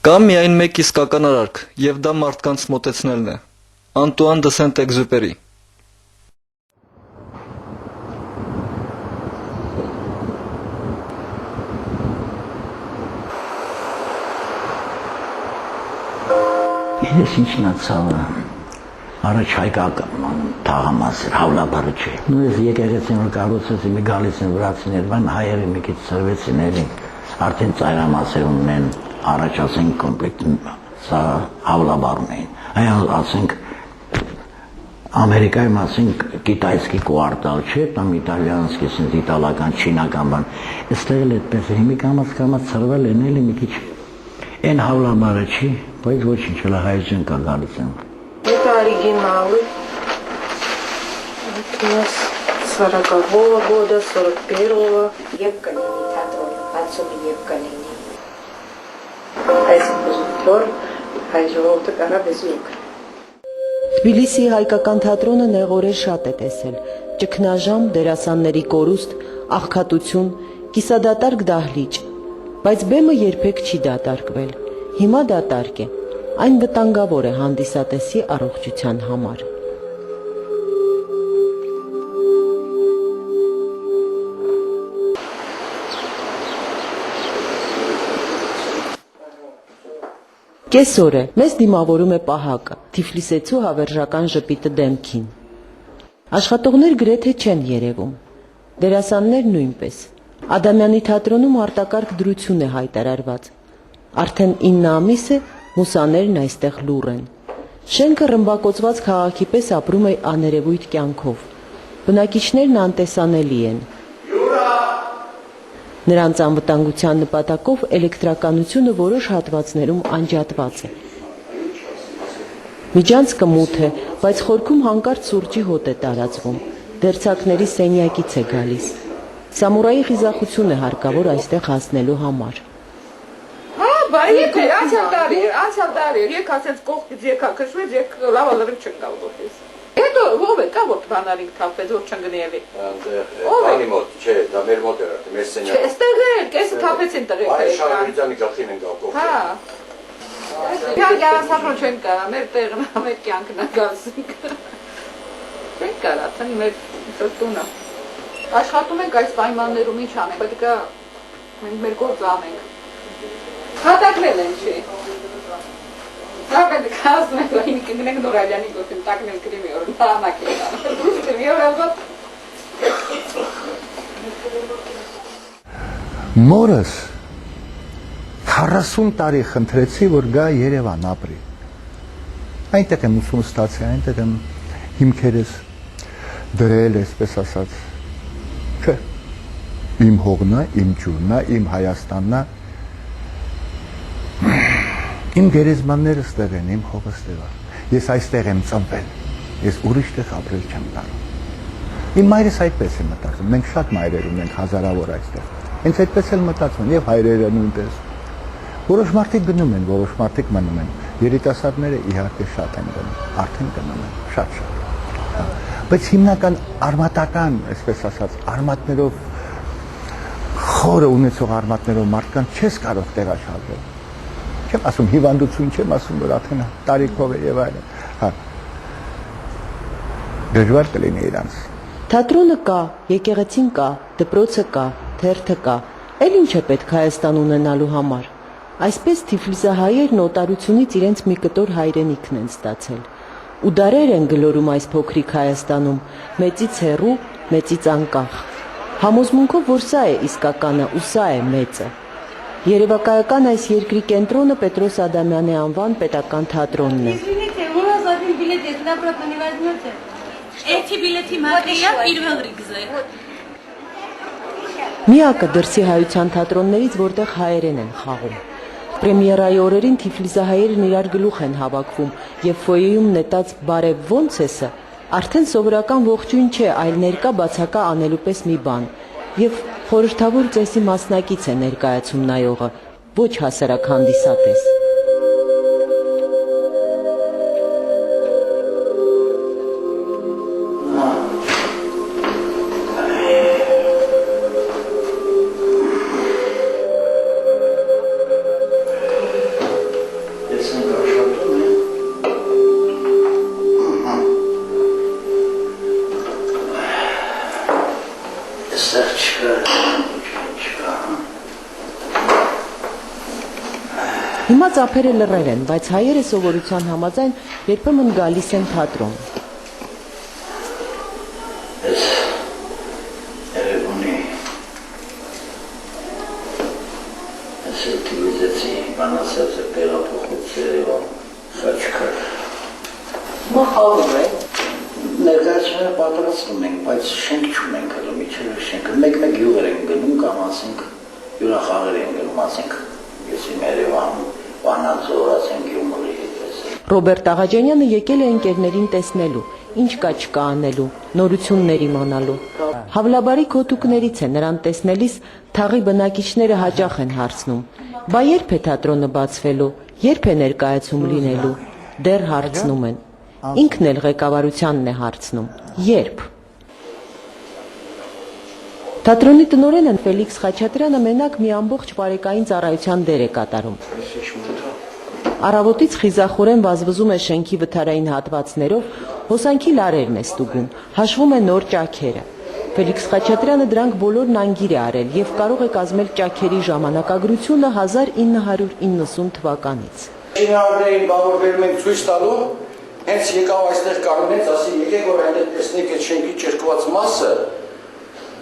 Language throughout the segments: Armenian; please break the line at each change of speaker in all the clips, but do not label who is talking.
Կա միայն մեկ իսկական արարք, եւ դա մարդկանց մոտեցնելն է։ Անտուան դը Սենտ-Էքզյուպերի։
Ես ինչն է ցավը, առաջ հայկական թաղամաս էր, հավլաբարը չէ։ Նու ես եկեղեցին որ կառուցեցի, մի գալիս են վրացիներ, բան հայերը մի քիչ ծրվեցին էլի, արդեն ծայրամասեր ունեն, առաջ ասենք կոմպլեկտ սա հավլաբարն էին, այլ ասենք Ամերիկայում ասենք կիտայսկի կուարտալ չէ, там իտալիանսկի, ասենք իտալական, չինական բան, այստեղ էլ այդպես է, հիմի կամաց ծրվել են էլի մի քիչ, այն հավլաբարը չի, բայց ոչինչ էլ հայերեն կա գալիս են։
Это оригиналы. Вот у нас 40-го года, 41-го.
Евкалини, театрон, Ацуми Евкалини.
Այս ռեժիսոր հայ ժողովուրդը կարա բեսուկ։
Թբիլիսիի հայկական թատրոնը նեղորեն շատ է տեսել, ճգնաժամ, դերասանների կորուստ, աղքատություն, կիսադատարկ դահլիճ, բայց բեմը երբեք չի դատարկվել, հիմա դատարկ է, այն վտանգավոր է հանդիսատեսի առողջության համար։ Կեսօր է, մեզ դիմավորում է պահակը, Թիֆլիսեցու հավերժական ժպիտը դեմքին։ Աշխատողներ գրեթե չեն երևում, դերասաններ նույնպես։ Ադամյանի թատրոնում արտակարգ դրություն է հայտարարված։ Արդեն 9 ամիս է, մուսաներն այստեղ լուռ են։ Շենքը ռմբակոծված քաղաքի պես ապրում է աներևույթ կյանքով։ Բնակիչներն անտեսանելի են։ Նրանց անվտանգության նպատակով էլեկտրականությունը որոշ հատվածներում անջատված է։ Միջանցքը մութ է, բայց խորքում հանկարծ սուրճի հոտ է տարածվում, դերձակների սենյակից է գալիս։ Սամուրայի խիզախություն է հարկավոր այստեղ հասնելու համար։
Անցյալ տարի, եկ ասեց կողքից եկա քշվեց, եկ լավ լրիվ չընկալ գոհից։ Հետո ով է կա որ բանալին թափեց, որ չընկնի էլի։
Բանի մոտ, չէ, դա մեր մոտ էր, մեր սենյակը։
Չէ, ստեղ էր, կեսը թափեցին տղեկ։
Այ Շարավիզյանի գլխին են գալ կողքը։
Հա։ Իհարկե առանցափրոջ չեն կարա, մեր տեղն է, մեր կյանքն է գալսինք։ Չեն կարա, թեն մեր տունը։ Աշխատում ենք այս պայմաններում ինչ անենք, պետք է մենք մեր գործը անենք։ Հատակնել են չի։ Սա պետք է ասում ենք կգնենք նորալյանի գործին, տակնել կրիմի որ նարանակ է անում։ Կրիմի որ ալբատ։
Մորս 40 տարի խնդրեցի, որ գա Երևան ապրի։ Այնտեղ եմ ուսում ստացի, այնտեղ եմ հիմքերս դրել, այսպես ասած։ Չէ, իմ հողն է, իմ ջուրն է, իմ Հայաստանն է։ Իմ գերեզմանները ստեղ են, իմ հողը ստեղ է։ Ես այստեղ եմ ծնվել, ես ուրիշ տեղ ապրել չեմ կարող։ Իմ մայրս այդպես է մտածում, մենք շատ մայրեր ունենք հազարավոր այստեղ։ Հենց այդպես էլ մտածում, եւ հայրերը նույնպես։ Որոշ մարդիկ գնում են, որոշ մարդիկ մնում են։ Երիտասարդները իհարկե շատ են գնում, արդեն գնում են, շատ։ Բայց հիմնական արմատական, այսպես ասած, արմատներով խորը ունեցող արմատներով մարդկանց չես կարող տեղաշարժել։ Չեմ ասում հիվանդություն, չեմ ասում որ արդեն տարիքով է եւ այլն։ Հա։ Դժվար կլինի իրանց։
Թատրոնը կա, եկեղեցին կա, դպրոցը կա, թերթը կա։ Էլ ինչ է պետք Հայաստան ունենալու համար։ Այսպես Թիֆլիսահայերն օտարությունից իրենց մի կտոր հայրենիքն են ստացել։ Ու դարեր են գլորում այս փոքրիկ Հայաստանում, մեծից հեռու, մեծից անկախ։ Համոզմունքով, որ սա է իսկականը ու սա է մեծը։ Երևակայական այս երկրի կենտրոնը Պետրոս Ադամյանի անվան պետական թատրոնն է։
Извините, у нас один билет есть, вы обратно не возьмете? Эти билеты Матвея პირველ ռիգզե։
Միակը դրսի հայության թատրոններից, որտեղ հայերեն են խաղում։ Պրեմիերայի օրերին Թիֆլիսահայերն իրար գլուխ են հավաքվում եւ ֆոյեում նետած բարև ոնց էսը արդեն սովորական ողջույն չէ, այլ ներկա բացակա անելու պես մի բան։ Եվ խորհրդավոր ծեսի մասնակից է ներկայացում նայողը, ոչ հասարակ հանդիսատես։ Հիմա ծափերը լռել են, բայց հայերը սովորության համաձայն երբեմն գալիս են թատրոն։
Ես երևունի ես ուտիլիզեցի մանասած է տեղափոխուց Երևան Խաչքար։ Մախալում է, ներկայացումը պատրաստում ենք, բայց շենք չունենք հլու միջև շենքը, մեկ-մեկ յուղեր ենք գնում կամ ասենք յուրախաղեր ենք գնում, ասենք ես իմ Երևան, Վանաձոր, ասենք Գյումրի հետ ես։
Ռոբերտ Աղաջանյանը եկել է ընկերներին տեսնելու, ինչ կա չկա անելու, նորություններ իմանալու։ Հավլաբարի քոտուկներից է նրան տեսնելիս թաղի բնակիչները հաճախ են հարցնում. «Բա երբ է թատրոնը բացվելու, երբ է ներկայացում լինելու»։ Դեռ հարցնում են։ Ինքն էլ ղեկավարությանն է հարցնում. «Երբ»։ Թատրոնի տնօրենը Ֆելիքս Խաչատրյանը մենակ մի ամբողջ բարեկային ծառայության դեր է կատարում։ Առավոտից խիզախորեն վազվզում է շենքի վթարային հատվածներով, հոսանքի լարերն է ստուգում, հաշվում է նոր ճաքերը։ Ֆելիքս Խաչատրյանը դրանք բոլորն անգիր է արել եւ կարող է կազմել ճաքերի ժամանակագրությունը 1990 թվականից։
Շինարարներին բավարարում ենք ցույց տալու, հենց եկավ այստեղ կանգնեց, ասի եկեք որ այնտեղ տեսնեք այդ շենքի ճրկված մասը,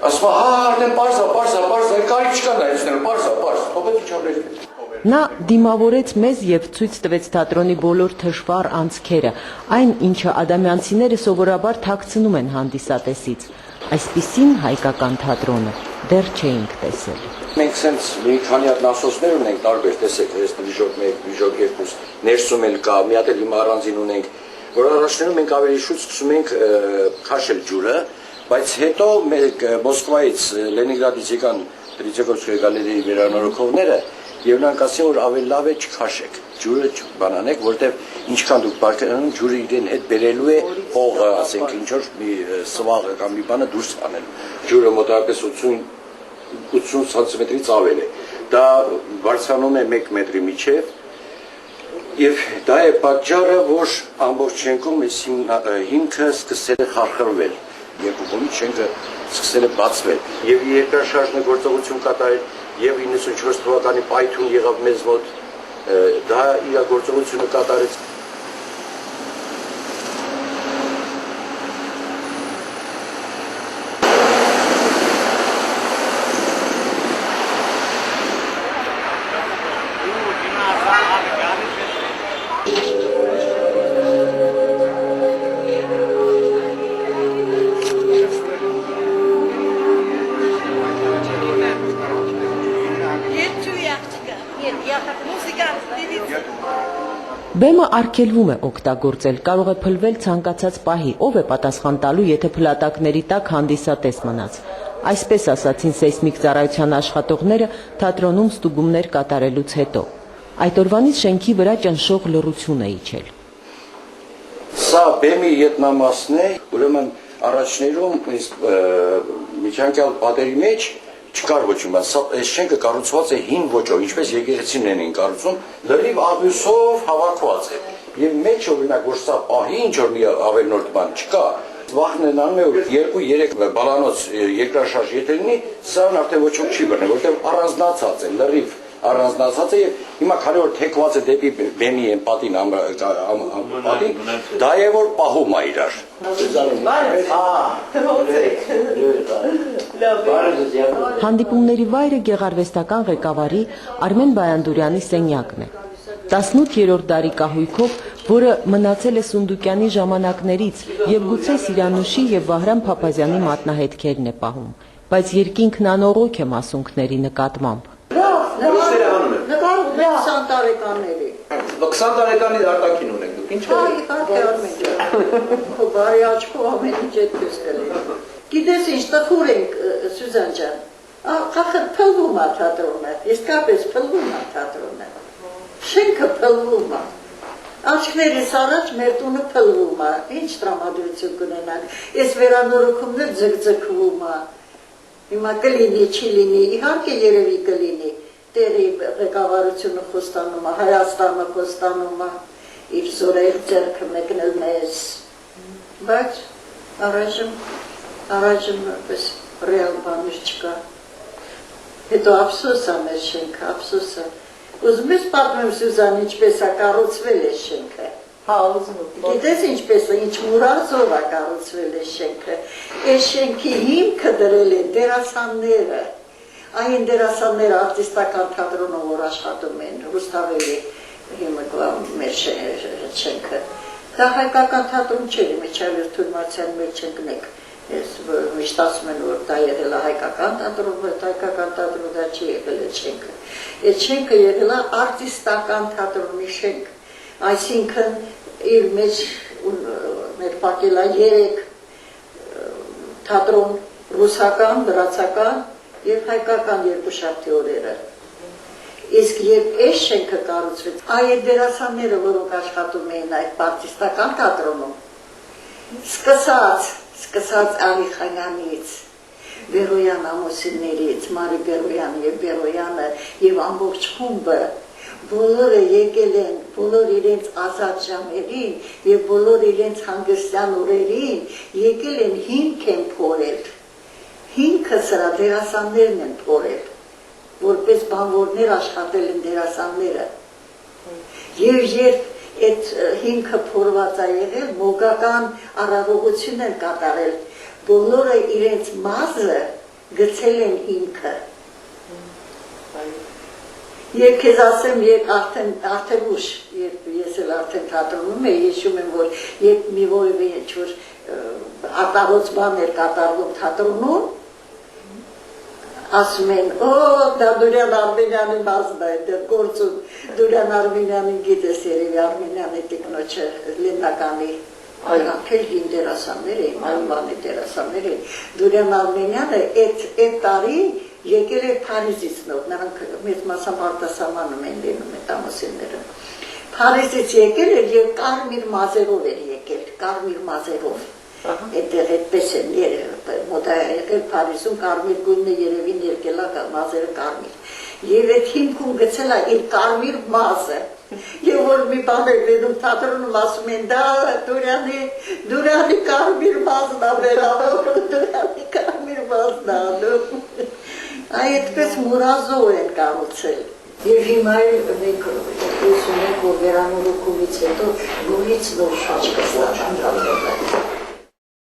ասում հա արդեն պարզ է, կարիք չկա նայեցնելու, պարզ, թողեք իջավ ներքև։
Նա դիմավորեց մեզ եւ ցույց տվեց թատրոնի բոլոր թշվառ անցքերը, այն ինչը ադամյանցիները սովորաբար թաքցնում են հանդիսատեսից։ Այսպիսին հայկական թատրոնը դեռ չէինք տեսել։
Մենք սենց մի քանի հատ նասոսներ ունենք տարբեր, տեսեք, այս վիժոկ 1, վիժոկ 2, ներսում էլ կա, մի հատ էլ հիմա առանձին ունենք, որ առաջներում մենք ավելի շուտ սկսում ենք քաշել ջուրը, բայց հետո մենք Մոսկվայից, Լենինգրադից եկան Տրիցեկովսկի գալերեի վերանորոգողները եւ նրանք ասին որ ավելի լավ է չքաշեք, ջուրը բանանեք, որտեվ ինչքան դուք բարկանում ջուրը իրեն հետ բերելու է հողը, ասենք ինչ որ մի սվաղը կամ մի բանը դուրս անելու։ Ջուրը մոտավորապես 80 սանտիմետրից ավել է։ Դա բարձրանում է 1 մետրի միջև եւ դա է պատճառը, որ ամբողջ շենքում հիմքը սկսել է խարխրվել։ Երկու կողմից շենքը սկսել է բացվել եւ երկրաշարժն գործողություն կատարել եւ 94 թվականի պայթուն եղավ մեզ մոտ, դա իր գործողությունը կատարեց։
Բեմը արգելվում է օգտագործել, կարող է փլվել ցանկացած պահի, ով է պատասխան տալու, եթե փլատակների տակ հանդիսատես մնաց։ Այսպես ասացին սեյսմիկ ծառայության աշխատողները թատրոնում ստուգումներ կատարելուց հետո։ Այդ օրվանից շենքի վրա ճնշող լռություն է իջել։
Սա բեմի ետնամասն է, ուրեմն առաջներում միջանկյալ պատերի մեջ չկար ոչինչ, այս շենքը կառուցված է հին ոճով, ինչպես եկեղեցիներն են կառուցում, լրիվ աղյուսով հավաքված է։ Եվ մեջը օրինակ որ սա պահի ինչ որ մի ավելնորդ բան չկա, վախն անում է որ 2-3 բալանոց երկրաշարժ եթե լինի, սրան արդեն ոչ ոք չի բռնի, որտեղ առանձնացած է, լրիվ առանձնացած է եւ հիմա քանի որ թեքված է դեպի բեմի են պատին պատին, դա է որ պահում է իրար։
Հանդիպումների վայրը գեղարվեստական ղեկավարի Արմեն Բայանդուրյանի սենյակն է։ 18-րդ դարի կահույքով, որը մնացել է Սունդուկյանի ժամանակներից եւ գուցե Սիրանուշի եւ Վահրամ Փափազյանի մատնահետքերն է պահում, բայց երկինքն անողոք է մասունքների նկատմամբ։
Նկարում 20 տարեկանների։
20 տարեկանի արտաքին ունենք դուք, ինչ
է։ Քո բարի աչքով ամեն ինչ այդպես կլինի։ Գիտես ինչ, տխուր ենք Սյուզան ջան։ Ախր փլվում է թատրոնը, իսկապես փլվում է թատրոնը։ Շենքը փլվում է։ Աչքներիս առաջ մեր տունը փլվում է։ Ինչ տրամադրություն կունենանք։ Այս վերանորոգումն ձգձգվում է։ Հիմա կլինի, չի լինի, իհարկե երևի կլինի։ Տեղի ղեկավարությունը խոստանում է, Հայաստանը խոստանում է, իր զորեր ձեռքը մեկնել մեզ։ Բայց առայժմ պես ռեալ բաներ չկա։ Հետո ափսոս է մեր շենքը, ափսոս է։
Ուզում ես պատմեմ Սյուզան ինչպես է կառուցվել է շենքը։
Հա, ուզում եմ։
Գիտես ինչպես է, ինչ մուրազով է կառուցվել է շենքը։ Այս շենքի հիմքը դրել են դերասանները։ Այն դերասանները արտիստական թատրոնում որ աշխատում են, Ռուստավելի հիմա մեր շենքը։ Դա հայկական թատրոն չէր, Միչայել Թուրմացյանի մեջ չընկնեք։ Ես միշտ ասում եմ, որ դա եղել է հայկական թատրոն, բայց հայկական թատրոն դա չի եղել է շենքը։ Այդ շենքը եղել է արտիստական թատրոնի շենք, այսինքն իր մեջ մեր պակել է 3 թատրոն, ռուսական, վրացական և հայկական երկուշաբթի օրերը։ Իսկ երբ այս շենքը կառուցվեց, այդ դերասանները, որոնք աշխատում էին այդ արտիստական թատրոնում, սկսած Ալի Խանյանից, Բերոյան ամուսիններից, Մարի Բերոյան և Բերոյանը և ամբողջ խումբը, բոլորը եկել են, բոլոր իրենց ազատ ժամերին և բոլոր իրենց հանգստյան օրերին եկել են հիմք են փորել, հիմքը սրա դերասաններն են փորել, որպես բանվորներ աշխատել են դերասանները և երբ այդ հիմքը փորված է եղել, մոգական առավողություն են կատարել, բոլորը իրենց մազը գցել են հիմքը։ Եվ քեզ ասեմ, երբ արդեն ուշ, երբ ես էլ արդեն թատրոնում եմ, հիշում եմ, որ երբ մի որևէ ինչ-որ արտահոց բան էր կատարվում թատրոնում, ասում են, դա Դուրյան Արմենյանի մազն է, դեռ գործում Դուրյան Արմենյանին գիտես երևի Արմենյանի տիկնոջը Լեննականի, այրանք էլ հին դերասաններ էին, Ալմանի դերասաններ էին, Դուրյան Արմենյանը այդ տարի եկել է Փարիզից նոր, նրանք մեծ մասամբ արտասահմանում են լինում այդ ամուսինները, Փարիզից եկել էր և կարմիր մազերով էր եկել, կարմիր մազերով, այդտեղ այդպես են մոտ է եղել Փարիզում կարմիր գույնը երևին եկել է մազերը կարմիր և այդ հիմքում գցել է իր կարմիր մազը և որ մի բան էր վերում թատրոնում ասում են դա Դուրյանի կարմիր մազն է վերավոր, Դուրյանի կարմիր մազն է անում, այդպես մուրազով են կառուցել և հիմա մենք ուզում ենք որ վերանորոգումից հետո նորից նոր շաչ կստանան